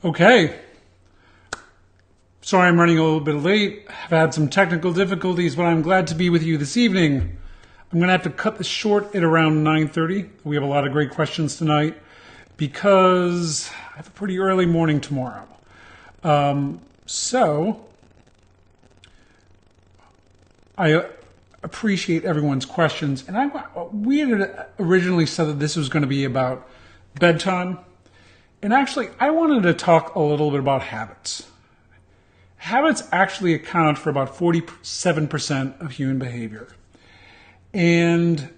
Okay. Sorry I'm running a little bit late. I've had some technical difficulties, but I'm glad to be with you this evening. I'm going to have to cut this short at around 9:30. We have a lot of great questions tonight because I have a pretty early morning tomorrow. So I appreciate everyone's questions. And we had originally said that this was going to be about bedtime. And actually, I wanted to talk a little bit about habits. Habits actually account for about 47% of human behavior. And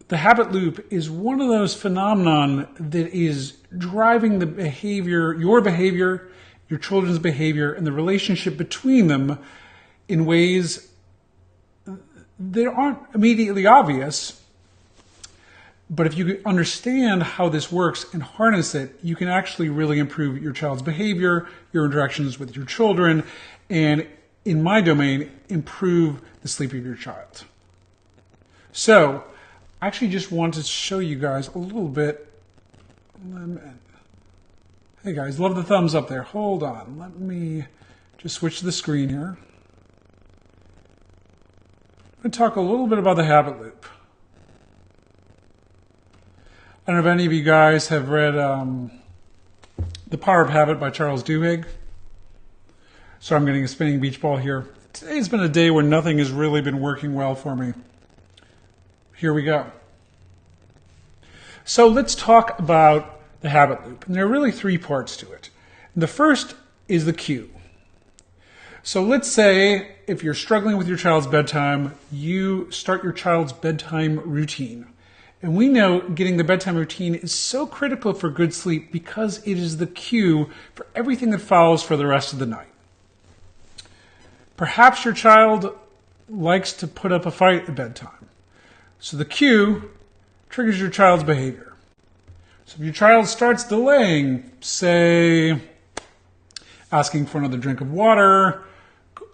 the habit loop is one of those phenomenon that is driving the behavior, your children's behavior, and the relationship between them in ways that aren't immediately obvious. But if you understand how this works and harness it, you can actually really improve your child's behavior, your interactions with your children, and in my domain, improve the sleep of your child. So, I actually just wanted to show you guys a little bit. Hey guys, love the thumbs up there. Hold on. Let me just switch the screen here. I'm going to talk a little bit about the habit loop. I don't know if any of you guys have read The Power of Habit by Charles Duhigg. So I'm getting a spinning beach ball here. Today's been a day where nothing has really been working well for me. Here we go. So let's talk about the habit loop. And there are really three parts to it. And the first is the cue. So let's say if you're struggling with your child's bedtime, you start your child's bedtime routine. And we know getting the bedtime routine is so critical for good sleep because it is the cue for everything that follows for the rest of the night. Perhaps your child likes to put up a fight at bedtime. So the cue triggers your child's behavior. So if your child starts delaying, say, asking for another drink of water,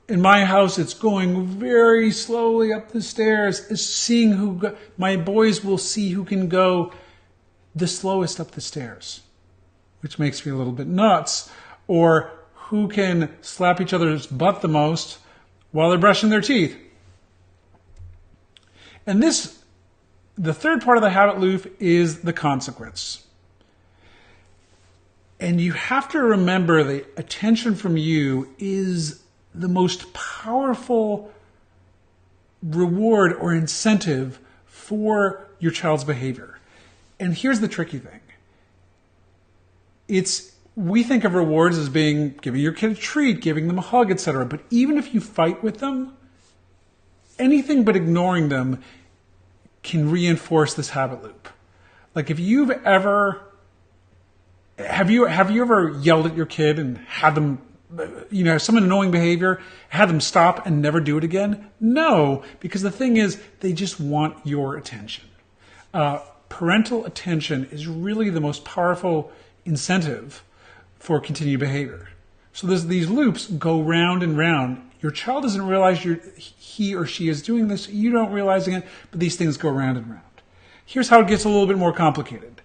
in my house, it's going very slowly up the stairs. It's seeing my boys will see who can go the slowest up the stairs, which makes me a little bit nuts. Or who can slap each other's butt the most while they're brushing their teeth. And the third part of the habit loop is the consequence. And you have to remember that attention from you is the most powerful reward or incentive for your child's behavior. And here's the tricky thing. We think of rewards as being giving your kid a treat, giving them a hug, etc. But even if you fight with them, anything but ignoring them can reinforce this habit loop. Like if you've ever, have you ever yelled at your kid and had them, some annoying behavior, had them stop and never do it again? No, because the thing is, they just want your attention. Parental attention is really the most powerful incentive for continued behavior. So these loops go round and round. Your child doesn't realize he or she is doing this. You don't realizing it, but these things go round and round. Here's how it gets a little bit more complicated.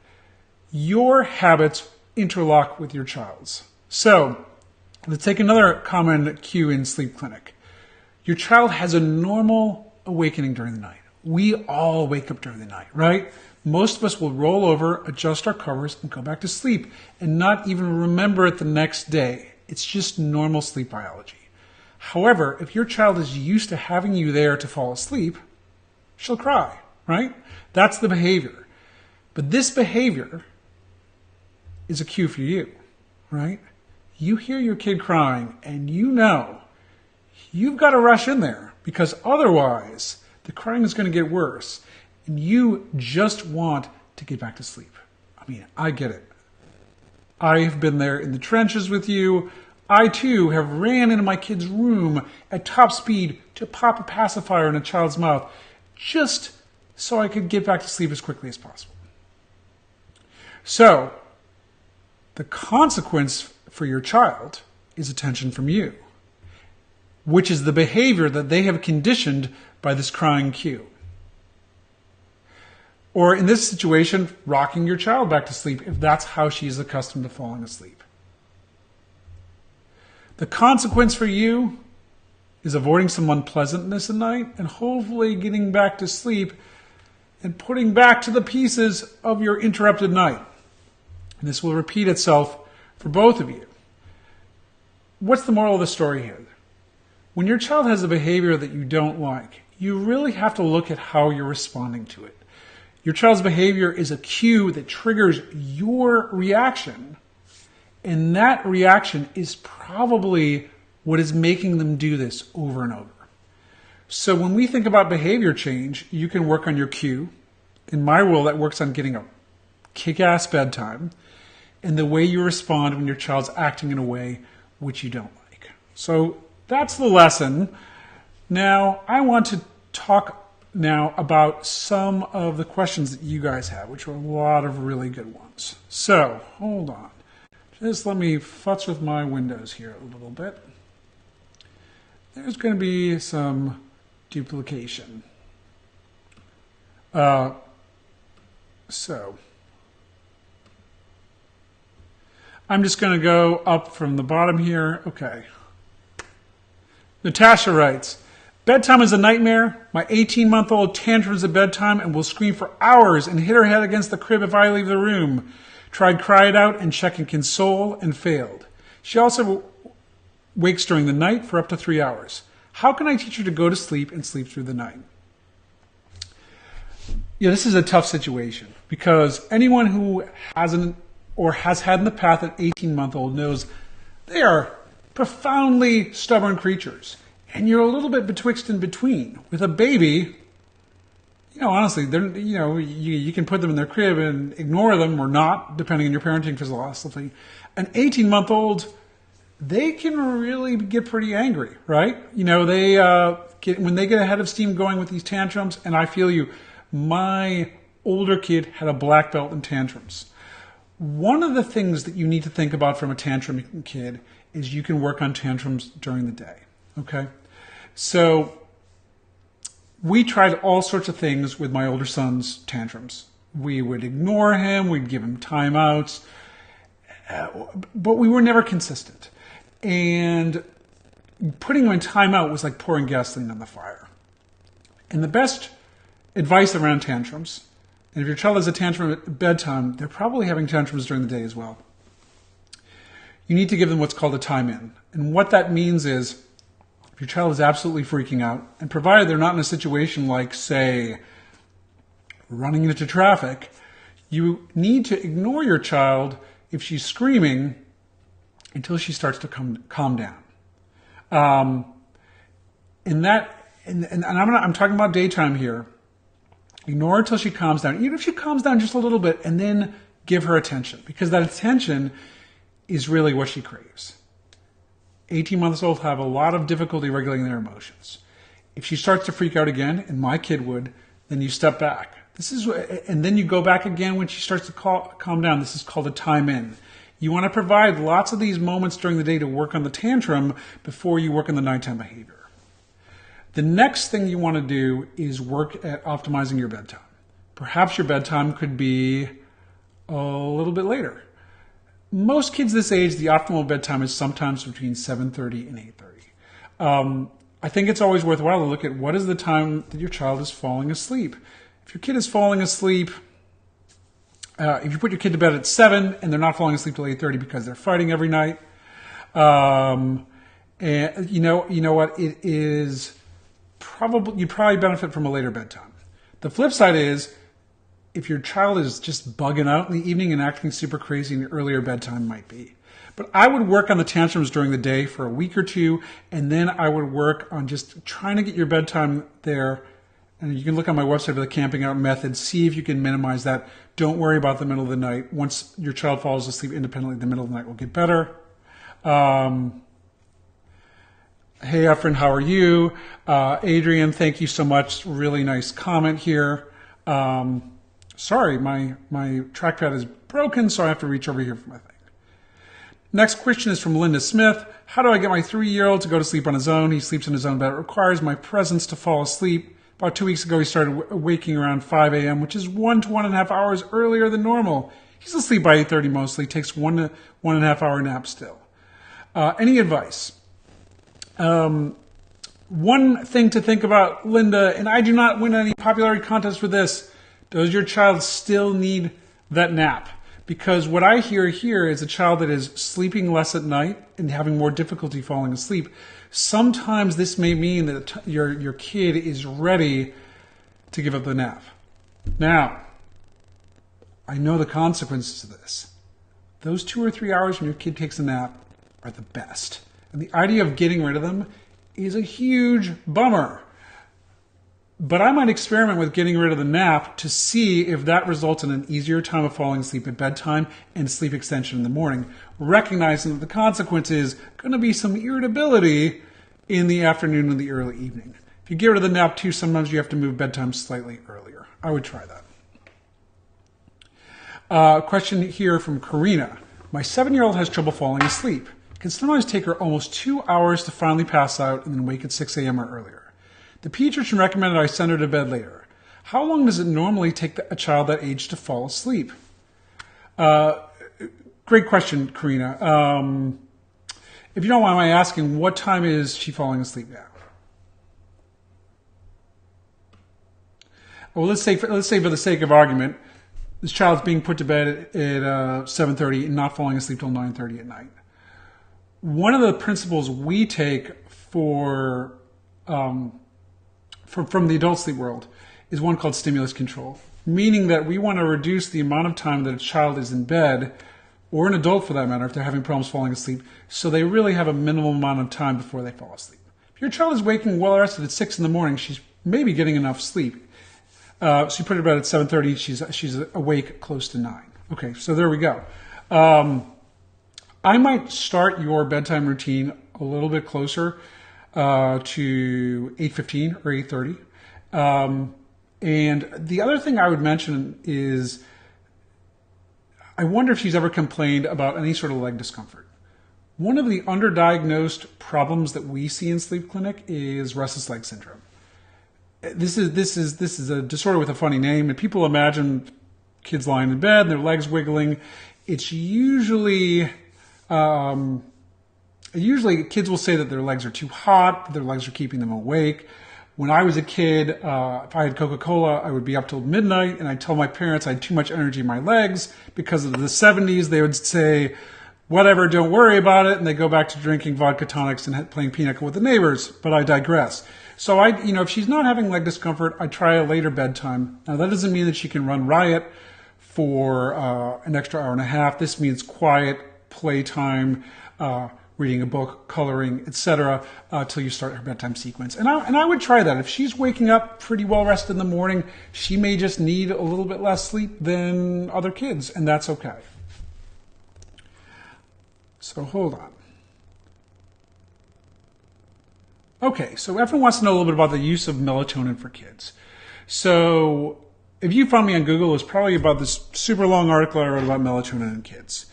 Your habits interlock with your child's. So let's take another common cue in sleep clinic. Your child has a normal awakening during the night. We all wake up during the night, right? Most of us will roll over, adjust our covers, and go back to sleep and not even remember it the next day. It's just normal sleep biology. However, if your child is used to having you there to fall asleep, she'll cry, right? That's the behavior. But this behavior is a cue for you, right? You hear your kid crying and you know you've got to rush in there because otherwise the crying is going to get worse and you just want to get back to sleep. I mean, I get it. I've been there in the trenches with you. I too have ran into my kid's room at top speed to pop a pacifier in a child's mouth just so I could get back to sleep as quickly as possible. So, the consequence for your child is attention from you, which is the behavior that they have conditioned by this crying cue. Or in this situation, rocking your child back to sleep if that's how she's accustomed to falling asleep. The consequence for you is avoiding some unpleasantness at night and hopefully getting back to sleep and putting back to the pieces of your interrupted night. And this will repeat itself for both of you. What's the moral of the story here? When your child has a behavior that you don't like, you really have to look at how you're responding to it. Your child's behavior is a cue that triggers your reaction, and that reaction is probably what is making them do this over and over. So when we think about behavior change, you can work on your cue. In my world, that works on getting a kick-ass bedtime and the way you respond when your child's acting in a way which you don't like. So that's the lesson. Now, I want to talk now about some of the questions that you guys have, which are a lot of really good ones. So, hold on. Just let me futz with my windows here a little bit. There's going to be some duplication. So, I'm just going to go up from the bottom here. Okay. Natasha writes, bedtime is a nightmare. My 18-month-old tantrums at bedtime and will scream for hours and hit her head against the crib if I leave the room. Tried cry it out and check and console and failed. She also wakes during the night for up to 3 hours. How can I teach her to go to sleep and sleep through the night? Yeah, this is a tough situation because anyone who hasn't or has had in the past an 18-month-old knows they are profoundly stubborn creatures. And you're a little bit betwixt and between. With a baby, honestly, you can put them in their crib and ignore them or not, depending on your parenting philosophy. An 18-month-old, they can really get pretty angry, right? They when they get a head of steam going with these tantrums, and I feel you, my older kid had a black belt in tantrums. One of the things that you need to think about from a tantrum kid is you can work on tantrums during the day, okay? So we tried all sorts of things with my older son's tantrums. We would ignore him, we'd give him timeouts, but we were never consistent. And putting him in timeout was like pouring gasoline on the fire. And the best advice around tantrums, and if your child has a tantrum at bedtime, they're probably having tantrums during the day as well. You need to give them what's called a time in. And what that means is, if your child is absolutely freaking out, and provided they're not in a situation like, say, running into traffic, you need to ignore your child if she's screaming until she starts to calm down. And I'm talking about daytime here. Ignore her until she calms down, even if she calms down just a little bit, and then give her attention, because that attention is really what she craves. 18 months old have a lot of difficulty regulating their emotions. If she starts to freak out again, and my kid would, then you step back. And then you go back again when she starts to calm down. This is called a time in. You want to provide lots of these moments during the day to work on the tantrum before you work on the nighttime behavior. The next thing you want to do is work at optimizing your bedtime. Perhaps your bedtime could be a little bit later. Most kids this age, the optimal bedtime is sometimes between 7:30 and 8:30. I think it's always worthwhile to look at what is the time that your child is falling asleep. If your kid is falling asleep, if you put your kid to bed at 7 and they're not falling asleep till 8:30 because they're fighting every night, and you know what, it is you'd probably benefit from a later bedtime. The flip side is, if your child is just bugging out in the evening and acting super crazy, an earlier bedtime might be. But I would work on the tantrums during the day for a week or two, and then I would work on just trying to get your bedtime there. And you can look on my website for the camping out method, see if you can minimize that. Don't worry about the middle of the night. Once your child falls asleep independently, the middle of the night will get better. Hey, Efren, how are you? Adrian, thank you so much. Really nice comment here. Sorry, my trackpad is broken, so I have to reach over here for my thing. Next question is from Linda Smith. How do I get my 3-year-old to go to sleep on his own? He sleeps in his own bed. It requires my presence to fall asleep. About 2 weeks ago, he started waking around 5 a.m., which is 1 to 1.5 hours earlier than normal. He's asleep by 8:30 mostly. Takes 1 to 1.5 hour nap still. Any advice? One thing to think about, Linda, and I do not win any popularity contests for this, does your child still need that nap? Because what I hear here is a child that is sleeping less at night and having more difficulty falling asleep. Sometimes this may mean that your kid is ready to give up the nap. Now, I know the consequences of this. Those 2 or 3 hours when your kid takes a nap are the best. And the idea of getting rid of them is a huge bummer. But I might experiment with getting rid of the nap to see if that results in an easier time of falling asleep at bedtime and sleep extension in the morning, recognizing that the consequence is going to be some irritability in the afternoon and the early evening. If you get rid of the nap too, sometimes you have to move bedtime slightly earlier. I would try that. Question here from Karina. My 7-year-old has trouble falling asleep. It can sometimes take her almost 2 hours to finally pass out and then wake at 6 a.m. or earlier. The pediatrician recommended I send her to bed later. How long does it normally take a child that age to fall asleep? Great question, Karina. If you don't mind my asking, what time is she falling asleep now? Well, let's say for the sake of argument, this child's being put to bed at 7:30 and not falling asleep till 9:30 at night. One of the principles we take from the adult sleep world is one called stimulus control, meaning that we want to reduce the amount of time that a child is in bed, or an adult for that matter, if they're having problems falling asleep, so they really have a minimum amount of time before they fall asleep. If your child is waking well rested at 6 in the morning, she's maybe getting enough sleep. So you put her to bed at 7:30, she's awake close to 9. Okay, so there we go. I might start your bedtime routine a little bit closer to 8:15 or 8:30. And the other thing I would mention is I wonder if she's ever complained about any sort of leg discomfort. One of the underdiagnosed problems that we see in sleep clinic is restless leg syndrome. This is a disorder with a funny name, and people imagine kids lying in bed and their legs wiggling. It's usually kids will say that their legs are too hot, that their legs are keeping them awake. When I was a kid, if I had Coca-Cola, I would be up till midnight, and I'd tell my parents I had too much energy in my legs. Because of the 70s, they would say, whatever, don't worry about it, and they go back to drinking vodka tonics and playing pinochle with the neighbors, but I digress. So if she's not having leg discomfort, I try a later bedtime. Now that doesn't mean that she can run riot for an extra hour and a half. This means quiet, playtime, reading a book, coloring, etc., till you start her bedtime sequence. And I would try that. If she's waking up pretty well rested in the morning, she may just need a little bit less sleep than other kids, and that's okay. So hold on. Okay, so everyone wants to know a little bit about the use of melatonin for kids. So if you found me on Google, it's probably about this super long article I wrote about melatonin in kids.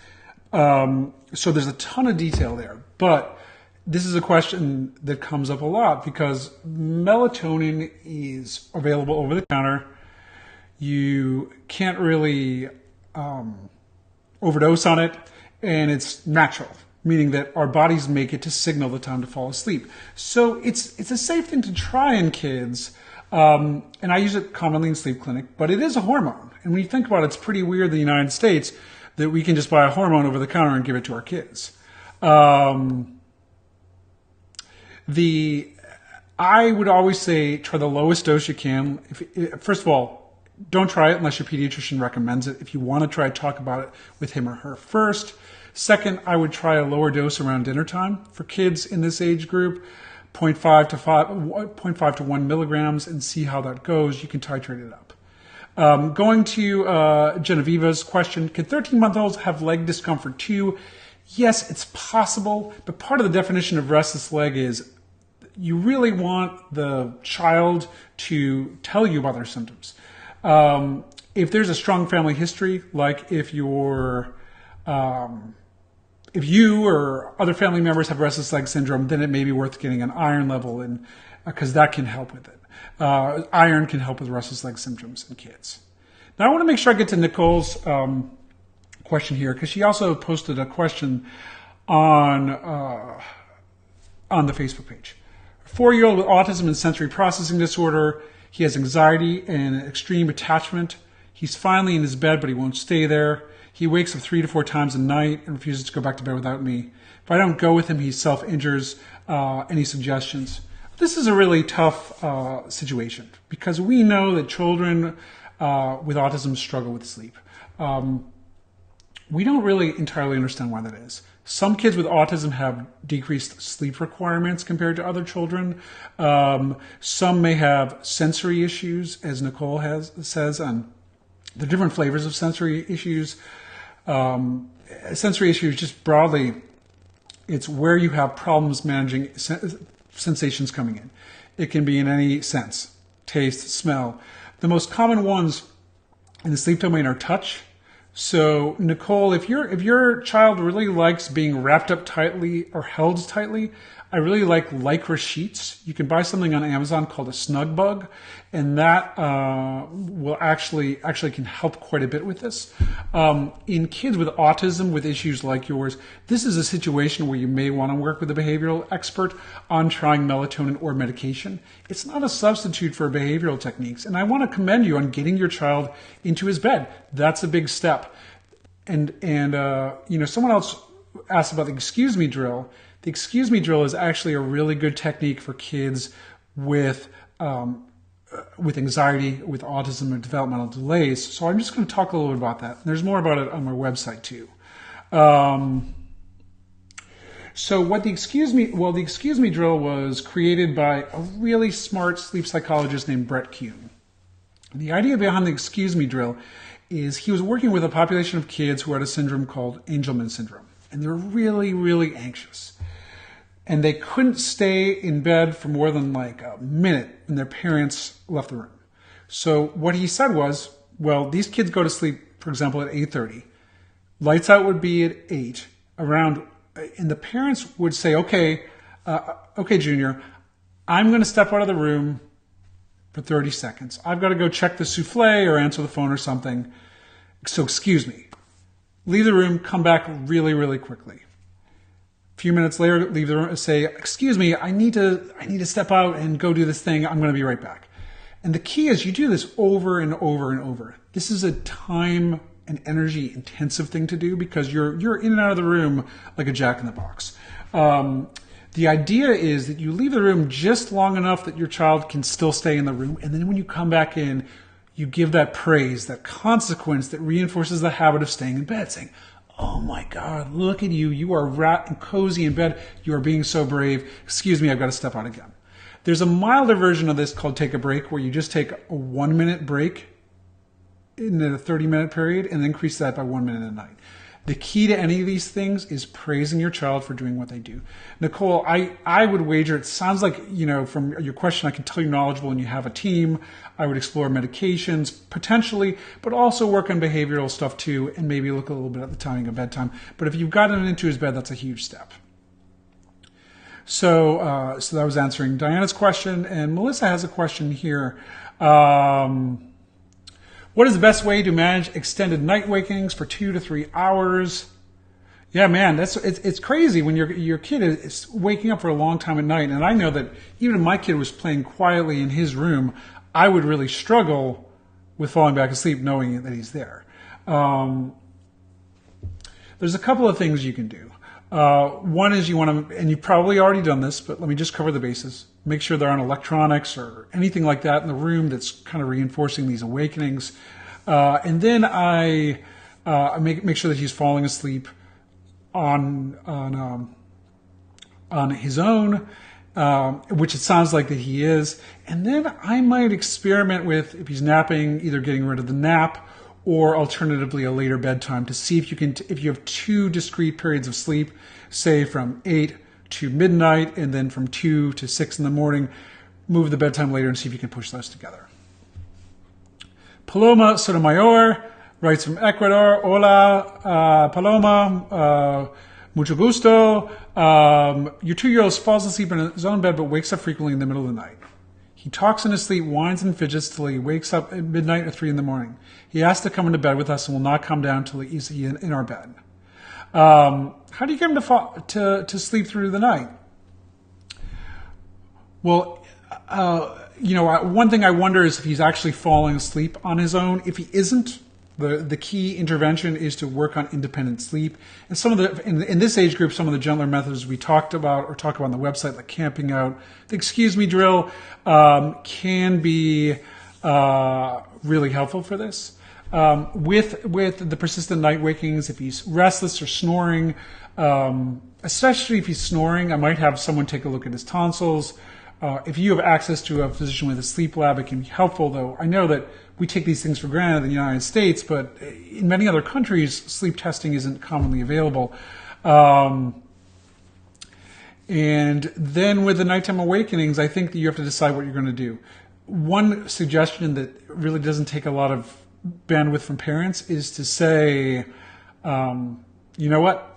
So there's a ton of detail there, but this is a question that comes up a lot because melatonin is available over the counter. You can't really overdose on it, and it's natural, meaning that our bodies make it to signal the time to fall asleep. So it's a safe thing to try in kids, and I use it commonly in sleep clinic, but it is a hormone. And when you think about it, it's pretty weird in the United States that we can just buy a hormone over the counter and give it to our kids. I would always say try the lowest dose you can. First of all, don't try it unless your pediatrician recommends it. If you want to try it, talk about it with him or her first. Second, I would try a lower dose around dinner time for kids in this age group, 0.5 to 1 milligrams, and see how that goes. You can titrate it up. Going to Genevieva's question, can 13-month-olds have leg discomfort too? Yes, it's possible, but part of the definition of restless leg is you really want the child to tell you about their symptoms. If there's a strong family history, like if you or other family members have restless leg syndrome, then it may be worth getting an iron level in, because that can help with it. Iron can help with restless leg symptoms in kids. Now I want to make sure I get to Nicole's question here, because she also posted a question on the Facebook page. A 4-year-old with autism and sensory processing disorder. He has anxiety and extreme attachment. He's finally in his bed, but he won't stay there. He wakes up 3 to 4 times a night and refuses to go back to bed without me. If I don't go with him, he self-injures. Any suggestions? This is a really tough situation because we know that children with autism struggle with sleep. We don't really entirely understand why that is. Some kids with autism have decreased sleep requirements compared to other children. Some may have sensory issues, as Nicole says, and the different flavors of sensory issues. Sensory issues, just broadly, it's where you have problems managing sensations coming in. It can be in any sense, taste, smell. The most common ones in the sleep domain are touch. So, Nicole, if your child really likes being wrapped up tightly or held tightly, I really like Lycra sheets. You can buy something on Amazon called a Snug Bug, and that will actually can help quite a bit with this. In kids with autism, with issues like yours, this is a situation where you may want to work with a behavioral expert on trying melatonin or medication. It's not a substitute for behavioral techniques, and I want to commend you on getting your child into his bed. That's a big step. And someone else asked about the excuse me drill. The excuse me drill is actually a really good technique for kids with anxiety, with autism, or developmental delays. So I'm just going to talk a little bit about that. There's more about it on my website too. So what the excuse me drill was created by a really smart sleep psychologist named Brett Kuhn. The idea behind the excuse me drill is he was working with a population of kids who had a syndrome called Angelman syndrome, and they were really, really anxious. And they couldn't stay in bed for more than like a minute when their parents left the room. So what he said was, well, these kids go to sleep, for example, at 8:30. Lights out would be at 8. And the parents would say, okay, Junior, I'm going to step out of the room for 30 seconds. I've got to go check the souffle or answer the phone or something. So excuse me. Leave the room, come back really, really quickly. A few minutes later, leave the room, say, excuse me, I need to step out and go do this thing. I'm going to be right back. And the key is you do this over and over and over. This is a time and energy intensive thing to do because you're in and out of the room like a jack in the box. The idea is that you leave the room just long enough that your child can still stay in the room. And then when you come back in, you give that praise, that consequence that reinforces the habit of staying in bed, saying, oh my God, look at you. You are wrapped and cozy in bed. You are being so brave. Excuse me, I've got to step out again. There's a milder version of this called take a break, where you just take a 1-minute break in a 30-minute period and increase that by 1 minute a night. The key to any of these things is praising your child for doing what they do. Nicole, I would wager, it sounds like, from your question, I can tell you're knowledgeable and you have a team. I would explore medications potentially, but also work on behavioral stuff too, and maybe look a little bit at the timing of bedtime. But if you've gotten him into his bed, that's a huge step. So that was answering Diana's question, and Melissa has a question here. What is the best way to manage extended night wakings for 2 to 3 hours? Yeah, man, it's crazy when your kid is waking up for a long time at night. And I know that even if my kid was playing quietly in his room, I would really struggle with falling back asleep knowing that he's there. There's a couple of things you can do. One is you want to, and you've probably already done this, but let me just cover the bases. Make sure there aren't electronics or anything like that in the room that's kind of reinforcing these awakenings. And then I make sure that he's falling asleep on his own, which it sounds like that he is. And then I might experiment with, if he's napping, either getting rid of the nap or alternatively a later bedtime to see if you have 2 discrete periods of sleep, say from 8 to midnight and then from 2 to 6 in the morning, move the bedtime later and see if you can push those together. Paloma Sotomayor writes from Ecuador. Hola, Paloma. Mucho gusto. Your 2-year-old falls asleep in his own bed but wakes up frequently in the middle of the night. He talks in his sleep, whines and fidgets till he wakes up at midnight or 3 in the morning. He asks to come into bed with us and will not come down till he's in our bed. How do you get him to sleep through the night? Well, one thing I wonder is if he's actually falling asleep on his own. If he isn't, the key intervention is to work on independent sleep. And some of in this age group, some of the gentler methods we talk about on the website, like camping out, the excuse me drill, can be really helpful for this. With the persistent night wakings, if he's restless or snoring, especially if he's snoring, I might have someone take a look at his tonsils. If you have access to a physician with a sleep lab, it can be helpful, though. I know that we take these things for granted in the United States, but in many other countries, sleep testing isn't commonly available. And then with the nighttime awakenings, I think that you have to decide what you're going to do. One suggestion that really doesn't take a lot of bandwidth from parents is to say, you know what?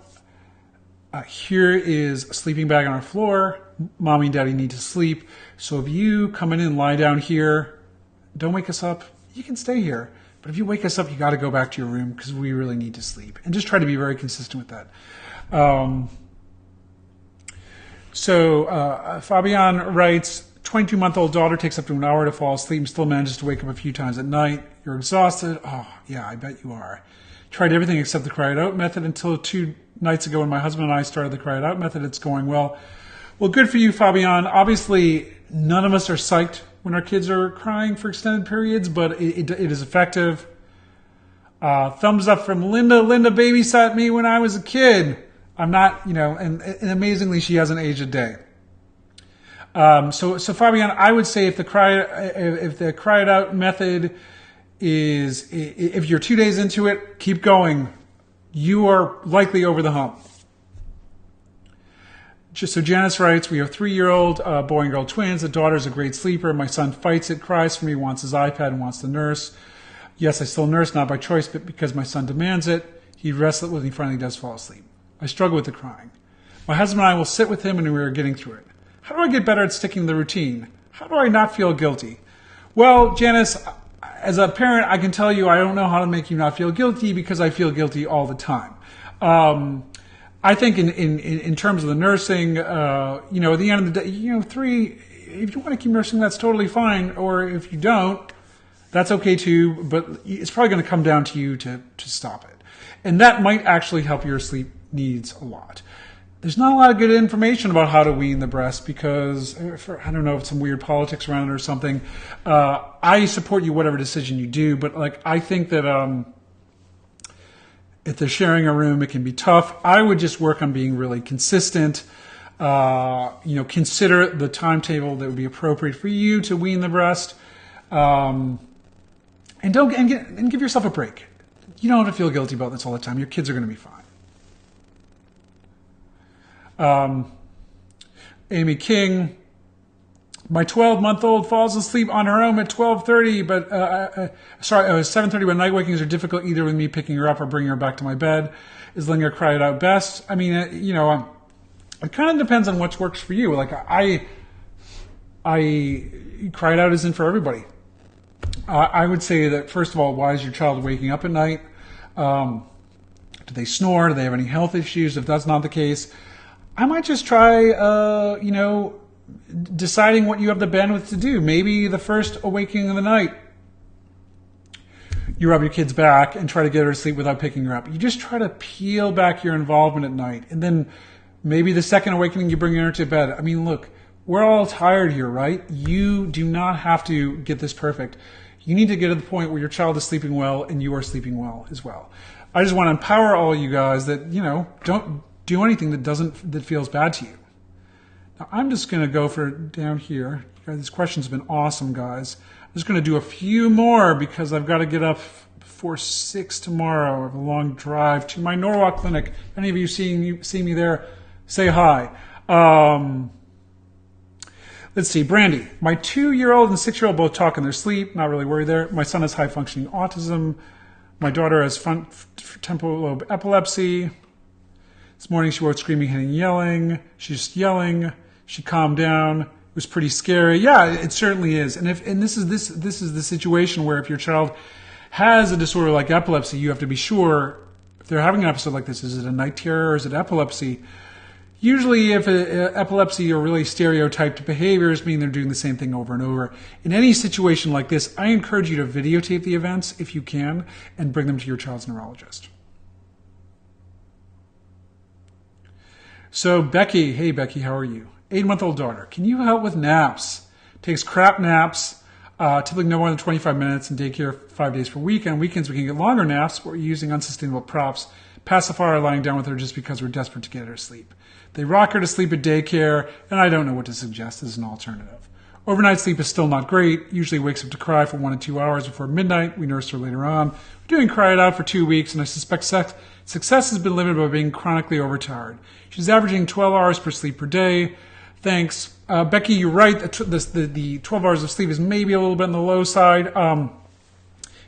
Here is a sleeping bag on our floor. Mommy and daddy need to sleep. So if you come in and lie down here, don't wake us up. You can stay here. But if you wake us up, you got to go back to your room because we really need to sleep. And just try to be very consistent with that. Fabian writes, 22-month-old daughter takes up to an hour to fall asleep and still manages to wake up a few times at night. You're exhausted. Oh, yeah, I bet you are. Tried everything except the cry it out method until 2 nights ago when my husband and I started the cry it out method. It's going well. Well, good for you, Fabian. Obviously, none of us are psyched when our kids are crying for extended periods, but it is effective. Thumbs up from Linda. Linda babysat me when I was a kid. I'm not, and amazingly, she hasn't aged a day. So Fabian, I would say if the cry it out method is, if you're 2 days into it, keep going. You are likely over the hump. So Janice writes, we have 3-year-old boy and girl twins. The daughter's a great sleeper. My son fights it, cries for me, wants his iPad, and wants to nurse. Yes, I still nurse, not by choice, but because my son demands it. He rests when he finally does fall asleep. I struggle with the crying. My husband and I will sit with him, and we are getting through it. How do I get better at sticking to the routine? How do I not feel guilty? Well, Janice, as a parent, I can tell you I don't know how to make you not feel guilty because I feel guilty all the time. I think in terms of the nursing, at the end of the day, if you want to keep nursing, that's totally fine. Or if you don't, that's okay too. But it's probably going to come down to you to stop it. And that might actually help your sleep needs a lot. There's not a lot of good information about how to wean the breast because, I don't know if some weird politics around it or something. I support you whatever decision you do, but I think that if they're sharing a room, it can be tough. I would just work on being really consistent. Consider the timetable that would be appropriate for you to wean the breast, and give yourself a break. You don't have to feel guilty about this all the time. Your kids are going to be fine. Amy King, my 12-month-old falls asleep on her own at 12:30, but 7:30. But night wakings are difficult either with me picking her up or bringing her back to my bed. Is letting her cry it out best? I mean, it kind of depends on what works for you. I cry it out isn't for everybody. I would say that first of all, why is your child waking up at night? Do they snore? Do they have any health issues? If that's not the case, I might just try, deciding what you have the bandwidth to do. Maybe the first awakening of the night, you rub your kid's back and try to get her to sleep without picking her up. You just try to peel back your involvement at night. And then maybe the second awakening, you bring her to bed. I mean, look, we're all tired here, right? You do not have to get this perfect. You need to get to the point where your child is sleeping well and you are sleeping well as well. I just want to empower all you guys that, don't do anything that feels bad to you. Now, I'm just going to go for down here. This question's been awesome, guys. I'm just going to do a few more because I've got to get up before 6 tomorrow. I have a long drive to my Norwalk clinic. If any of you see me there, say hi. Let's see, Brandy. My 2-year-old and 6-year-old both talk in their sleep. Not really worried there. My son has high-functioning autism. My daughter has temporal lobe epilepsy. This morning she woke screaming and yelling. She's just yelling. She calmed down. It was pretty scary. Yeah, it certainly is. And this is the situation where if your child has a disorder like epilepsy, you have to be sure they're having an episode like this, is it a night terror or is it epilepsy? Usually if epilepsy or really stereotyped behaviors mean they're doing the same thing over and over. In any situation like this, I encourage you to videotape the events if you can and bring them to your child's neurologist. So Becky, hey Becky, how are you? 8-month-old daughter, can you help with naps? Takes crap naps, typically no more than 25 minutes in daycare 5 days per week. On weekends we can get longer naps, but we're using unsustainable props. Pacifier lying down with her just because we're desperate to get her to sleep. They rock her to sleep at daycare, and I don't know what to suggest as an alternative. Overnight sleep is still not great. Usually wakes up to cry for 1 to 2 hours before midnight. We nurse her later on. We're doing cry it out for 2 weeks, and I suspect success has been limited by being chronically overtired. She's averaging 12 hours per sleep per day. Thanks. Becky, you're right. The 12 hours of sleep is maybe a little bit on the low side. In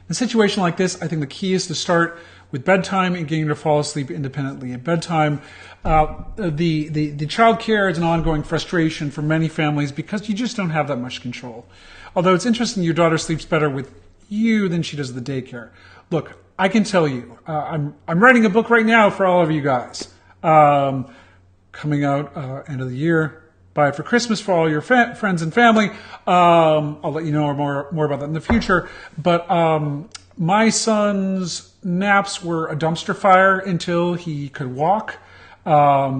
a situation like this, I think the key is to start with bedtime and getting her to fall asleep independently. At bedtime, the child care is an ongoing frustration for many families because you just don't have that much control. Although it's interesting your daughter sleeps better with you than she does at the daycare. Look, I can tell you, I'm writing a book right now for all of you guys. Coming out end of the year. Buy it for Christmas for all your friends and family. I'll let you know more about that in the future. But my son's naps were a dumpster fire until he could walk.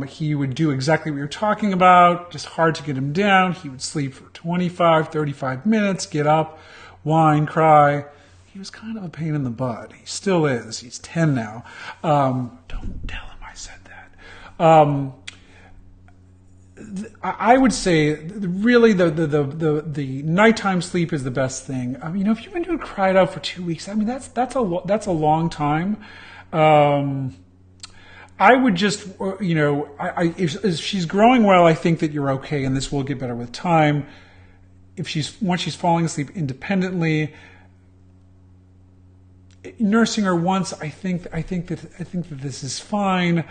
He would do exactly what you're talking about, just hard to get him down. He would sleep for 25, 35 minutes, get up, whine, cry. He was kind of a pain in the butt. He still is. He's 10 now. Don't tell him I said that. I would say really the nighttime sleep is the best thing. If you've been doing cry it out for 2 weeks, that's a long time. I would just, if she's growing well, I think that you're okay, and this will get better with time. Once she's falling asleep independently, nursing her once, I think that this is fine.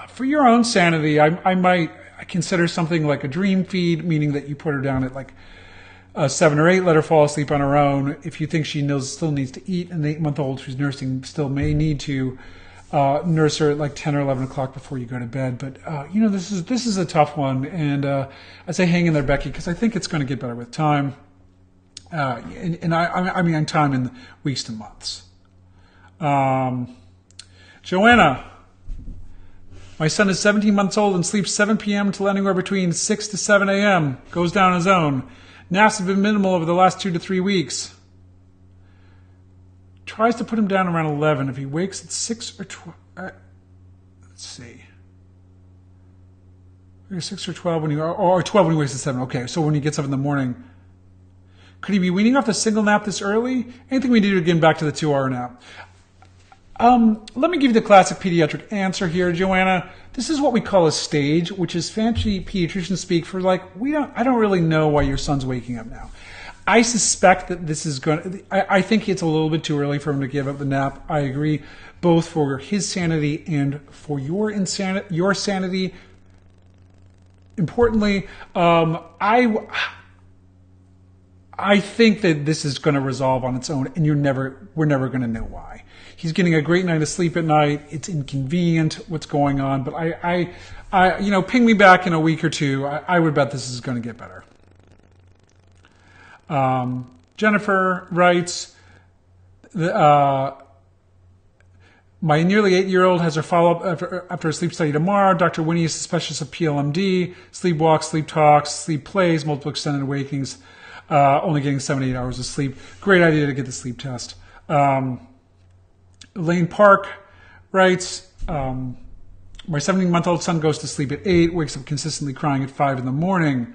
For your own sanity, I might consider something like a dream feed, meaning that you put her down at like 7 or 8, let her fall asleep on her own. If you think she still needs to eat, an 8-month-old who's nursing still may need to nurse her at like 10 or 11 o'clock before you go to bed. But this is a tough one, and I say hang in there, Becky, because I think it's going to get better with time. I mean time in weeks to months. Joanna. My son is 17 months old and sleeps 7 p.m. till anywhere between 6 to 7 a.m. Goes down on his own. Naps have been minimal over the last 2 to 3 weeks. Tries to put him down around 11. If he wakes at 6 or 12... let's see. 6 or 12 or 12 when he wakes at 7. Okay, so when he gets up in the morning... Could he be weaning off the single nap this early? Anything we do to get him back to the 2-hour nap? Let me give you the classic pediatric answer here, Joanna. This is what we call a stage, which is fancy pediatrician speak for I don't really know why your son's waking up now. I suspect that this is I think it's a little bit too early for him to give up the nap. I agree, both for his sanity and for your sanity. Importantly, I think that this is going to resolve on its own, and we're never going to know why. He's getting a great night of sleep at night. It's inconvenient what's going on, but I ping me back in a week or two. I would bet this is going to get better. Jennifer writes, my nearly 8-year-old has her follow-up after a sleep study tomorrow. Dr. Winnie is suspicious of PLMD, sleep walks, sleep talks, sleep plays, multiple extended wakings, only getting 7 to 8 hours of sleep. Great idea to get the sleep test. Elaine Park writes, my 17-month-old son goes to sleep at 8, wakes up consistently crying at 5 in the morning.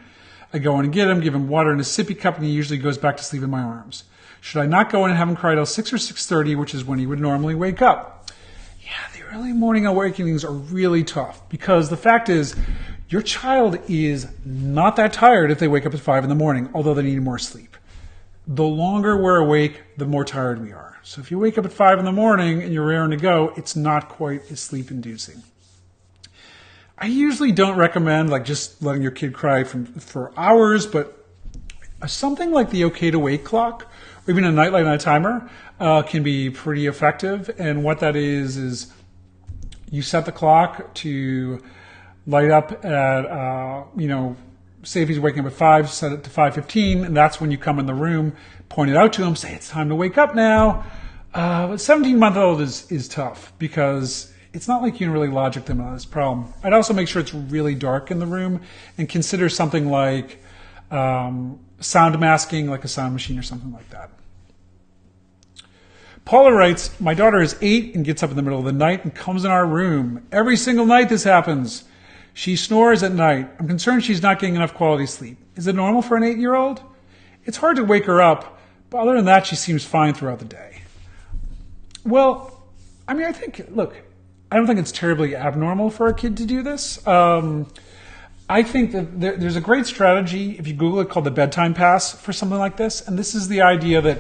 I go in and get him, give him water in a sippy cup, and he usually goes back to sleep in my arms. Should I not go in and have him cry till 6 or 6:30, which is when he would normally wake up? Yeah, the early morning awakenings are really tough because the fact is your child is not that tired if they wake up at 5 in the morning, although they need more sleep. The longer we're awake, the more tired we are. So if you wake up at 5 in the morning and you're raring to go, it's not quite as sleep-inducing. I usually don't recommend just letting your kid cry for hours, but something like the OK to Wake clock or even a night timer can be pretty effective. And what that is you set the clock to light up at, say if he's waking up at 5, set it to 5:15, and that's when you come in the room, point it out to him, say it's time to wake up now. But 17-month-old is tough because it's not like you can really logic them on this problem. I'd also make sure it's really dark in the room and consider something like sound masking, like a sound machine or something like that. Paula writes, my daughter is 8 and gets up in the middle of the night and comes in our room. Every single night this happens. She snores at night. I'm concerned she's not getting enough quality sleep. Is it normal for an 8-year-old? It's hard to wake her up, but other than that, she seems fine throughout the day. Well, I don't think it's terribly abnormal for a kid to do this. I think that there's a great strategy, if you Google it, called the Bedtime Pass for something like this. And this is the idea that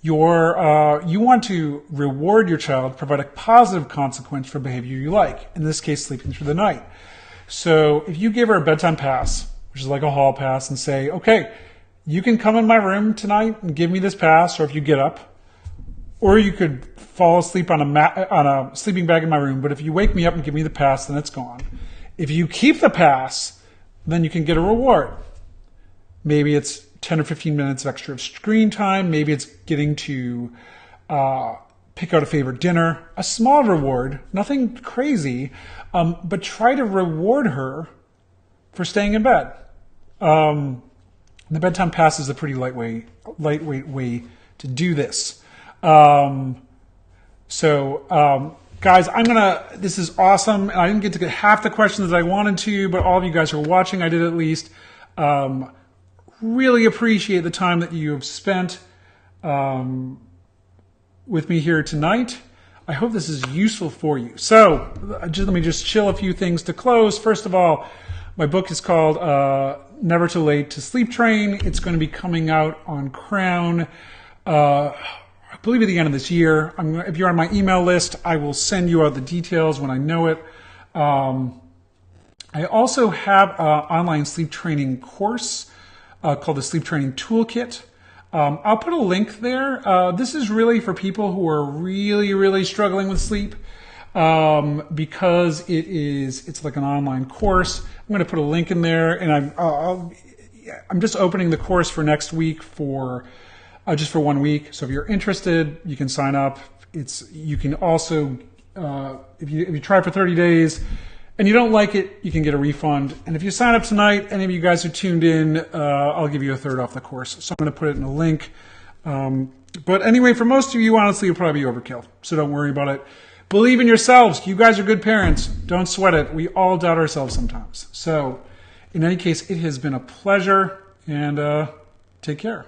you want to reward your child, provide a positive consequence for behavior you like, in this case, sleeping through the night. So if you give her a bedtime pass, which is like a hall pass, and say, okay, you can come in my room tonight and give me this pass, or if you get up, or you could fall asleep on a sleeping bag in my room, but if you wake me up and give me the pass, then it's gone. If you keep the pass, then you can get a reward. Maybe it's 10 or 15 minutes of extra screen time. Maybe it's getting to pick out a favorite dinner. A small reward, nothing crazy, but try to reward her for staying in bed. The bedtime pass is a pretty lightweight way to do this. Guys, this is awesome. I didn't get to get half the questions that I wanted to, but all of you guys who are watching, I did at least. Really appreciate the time that you have spent with me here tonight. I hope this is useful for you. So let me just chill a few things to close. First of all, my book is called Never Too Late to Sleep Train. It's going to be coming out on Crown, I believe at the end of this year. If you're on my email list, I will send you out the details when I know it. I also have an online sleep training course called the Sleep Training Toolkit. I'll put a link there. This is really for people who are really, really struggling with sleep because it's like an online course. I'm going to put a link in there, and I'm just opening the course for next week for just for 1 week. So if you're interested, you can sign up. You can also if you try for 30 days. And you don't like it, you can get a refund. And if you sign up tonight, any of you guys who tuned in, I'll give you a third off the course. So I'm going to put it in a link. But anyway, for most of you, honestly, it'll probably be overkill. So don't worry about it. Believe in yourselves. You guys are good parents. Don't sweat it. We all doubt ourselves sometimes. So in any case, it has been a pleasure. And take care.